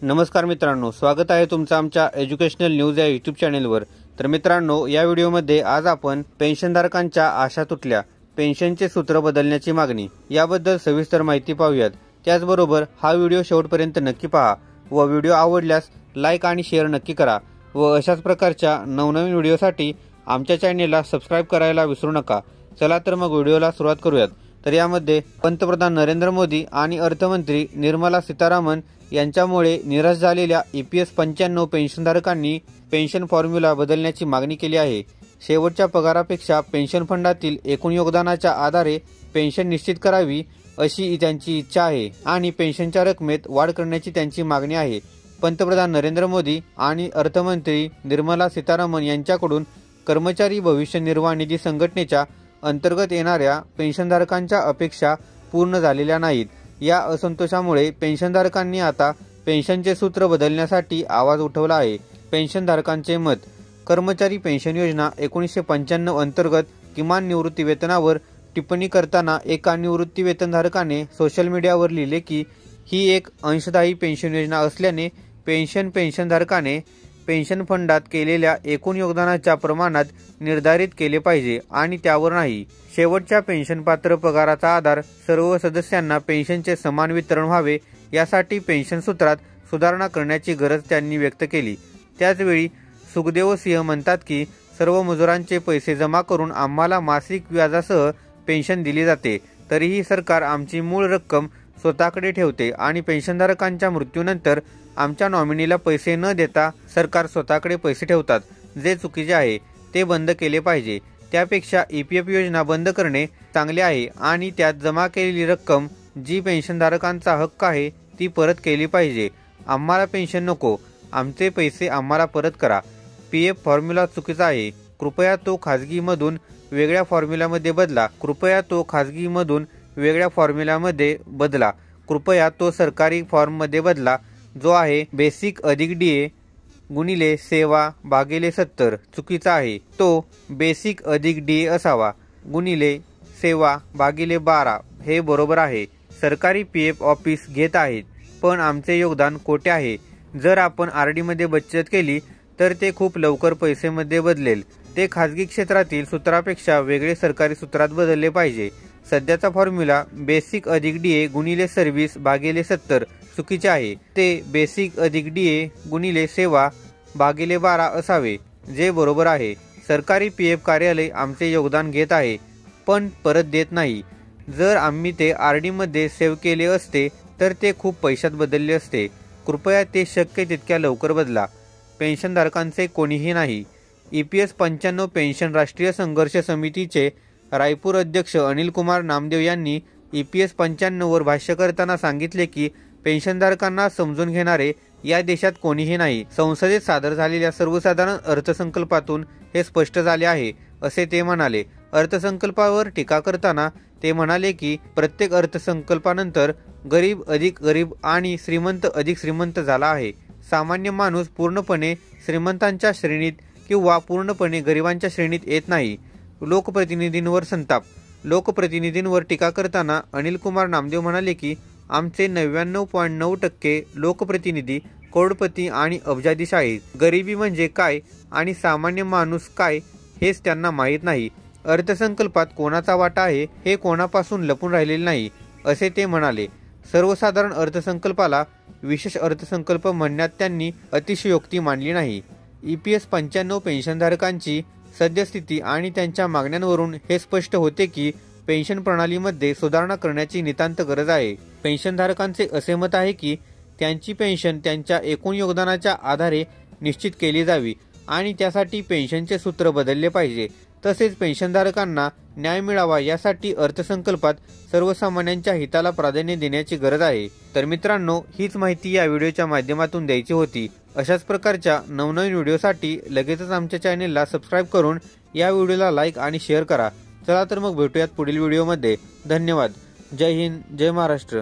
नमस्कार मित्रांनो, स्वागत आहे तुमचं आमच्या एज्युकेशनल न्यूज या यूट्यूब चॅनेलवर। तर मित्रांनो, या व्हिडिओमध्ये आज आपण पेन्शनधारकांच्या आशा तुटल्या, पेन्शनचे सूत्र बदलण्याची मागणी याबद्दल सविस्तर माहिती पाहूयात। त्याचबरोबर हा व्हिडिओ शेवटपर्यंत नक्की पहा व व्हिडिओ आवडल्यास लाईक आणि शेअर नक्की करा व अशाच प्रकारच्या नवनवीन व्हिडिओसाठी आमच्या चॅनेलला सबस्क्राइब करायला विसरू नका। चला तर मग व्हिडिओला सुरुवात करूयात। तर यामध्ये पंतप्रधान नरेंद्र मोदी आणि अर्थमंत्री निर्मला सीतारामन यांच्यामुळे निराश झालेल्या EPS 95 पेन्शनधारकांनी पेन्शन फॉर्म्युला बदलण्याची मागणी केली आहे। शेवटच्या पगारापेक्षा पेन्शन फंडातील एकूण योगदानाच्या आधारे पेन्शन निश्चित करावी अशी त्यांची इच्छा आहे आणि पेन्शनच्या रकमेत वाढ करण्याची त्यांची मागणी आहे। पंतप्रधान नरेंद्र मोदी आणि अर्थमंत्री निर्मला सीतारामन यांच्याकडून कर्मचारी भविष्य निर्वाह निधी संघटनेच्या अंतर्गत येणाऱ्या पेन्शनधारकांच्या अपेक्षा पूर्ण झालेल्या नाहीत। या असंतोषामुळे पेन्शनधारकांनी आता पेन्शनचे सूत्र बदलण्यासाठी आवाज उठवला आहे। पेन्शनधारकांचे मत: कर्मचारी पेन्शन योजना 1995 अंतर्गत किमान निवृत्ती वेतनावर टिप्पणी करताना एका निवृत्ती वेतनधारकाने सोशल मीडियावर लिहिले की ही एक अंशदायी पेन्शन योजना असल्याने पेन्शनधारकाने पेन्शन फंडात केलेल्या एकूण योगदानाच्या प्रमाणात निर्धारित केले पाहिजे आणि त्यावर नाही। शेवटच्या पेन्शन पात्र पगाराचा आधार सर्व सदस्यांना पेन्शनचे समान वितरण व्हावे यासाठी पेन्शन सूत्रात सुधारणा करण्याची गरज त्यांनी व्यक्त केली। त्याचवेळी सुखदेव सिंह म्हणतात की सर्व मजुरांचे पैसे जमा करून आम्हाला मासिक व्याजासह पेन्शन दिली जाते, तरीही सरकार आमची मूळ रक्कम स्वतःकडे ठेवते आणि पेन्शनधारकांच्या मृत्यूनंतर आमच्या नॉमिनीला पैसे न देता सरकार स्वतःकडे पैसे ठेवतात, जे चुकीचे आहे। ते बंद केले पाहिजे। त्यापेक्षा EPF योजना बंद करणे चांगले आहे आणि त्यात जमा केलेली रक्कम जी पेन्शनधारकांचा हक्क आहे ती परत केली पाहिजे। आम्हाला पेन्शन नको, आमचे पैसे आम्हाला परत करा। PF फॉर्म्युला चुकीचा आहे, कृपया तो खाजगीमधून वेगळ्या फॉर्म्युलामध्ये बदला। कृपया तो सरकारी फॉर्ममध्ये बदला, जो आहे बेसिक अधिक DA गुणिले सेवा भागिले 70। चुकीचा आहे, तो बेसिक अधिक DA असावा गुणिले सेवा भागिले 12 हे बरोबर आहे। सरकारी PF ऑफिस घेत आहेत, पण आमचे योगदान कोठे आहे? जर आपण RD मध्ये बचत केली तर ते खूप लवकर पैसेमध्ये बदलेल। ते खाजगी क्षेत्रातील सूत्रापेक्षा वेगळे सरकारी सूत्रात बदलले पाहिजे। सध्याचा फॉर्म्युला बेसिक अधिक DA गुणिले सर्व्हिस भागिले 70 चुकीचे आहे। ते बेसिक अधिक DA गुणिले सेवा भागिले 12 असावे, जे बरोबर आहे। सरकारी PF कार्यालय आमचे योगदान घेत आहे पण परत देत नाही। जर आम्ही ते RD मध्ये सेव्ह केले असते तर ते खूप पैशात बदलले असते। कृपया ते शक्य तितक्या लवकर बदला। पेन्शनधारकांचे कोणीही नाही। EPS 95 पेन्शन राष्ट्रीय संघर्ष समितीचे रायपूर अध्यक्ष अनिल कुमार नामदेव यांनी EPS 95 वर भाष्य करताना सांगितले की पेन्शनधारकांना समजून घेणारे या देशात कोणीही नाही। संसदेत सादर झालेल्या सर्वसाधारण अर्थसंकल्पातून हे स्पष्ट झाले आहे, असे ते म्हणाले। अर्थसंकल्पावर टीका करताना ते म्हणाले की प्रत्येक अर्थसंकल्पानंतर गरीब अधिक गरीब आणि श्रीमंत अधिक श्रीमंत झाला आहे। सामान्य माणूस पूर्णपणे श्रीमंतांच्या श्रेणीत किंवा पूर्णपणे गरिबांच्या श्रेणीत येत नाही। लोकप्रतिनिधींवर संताप: लोकप्रतिनिधींवर टीका करताना अनिल कुमार नामदेव म्हणाले की आमचे 99.9% लोकप्रतिनिधी करोडपती आणि अब्जाधीश आहेत। गरिबी म्हणजे काय आणि सामान्य माणूस काय हेच त्यांना माहीत नाही। अर्थसंकल्पात कोणाचा वाटा आहे हे कोणापासून लपून राहिलेले नाही, असे ते म्हणाले। सर्वसाधारण अर्थसंकल्पाला विशेष अर्थसंकल्प म्हणण्यात त्यांनी अतिशयोक्ती मांडली नाही। EPS 95 पेन्शनधारकांची सद्यस्थिती आणि त्यांच्या मागण्यांवरून हे स्पष्ट होते की पेन्शन प्रणालीमध्ये सुधारणा करण्याची नितांत गरज आहे। पेन्शनधारकांचे असे मत आहे की त्यांची पेन्शन त्यांच्या एकूण योगदानाच्या आधारे निश्चित केली जावी आणि त्यासाठी पेन्शनचे सूत्र बदलले पाहिजे। तसेच पेन्शनधारकांना न्याय मिळावा यासाठी अर्थसंकल्पात सर्वसामान्यांच्या हिताला प्राधान्य देण्याची गरज आहे। तर मित्रांनो, हीच माहिती या व्हिडिओच्या माध्यमातून द्यायची होती। अशाच प्रकारच्या नवनवीन व्हिडिओसाठी लगेचच आमच्या चॅनेलला सबस्क्राइब करून या व्हिडिओला लाईक आणि शेअर करा। चला तर मग भेटूयात पुढील व्हिडिओमध्ये। धन्यवाद। जय हिंद, जय महाराष्ट्र।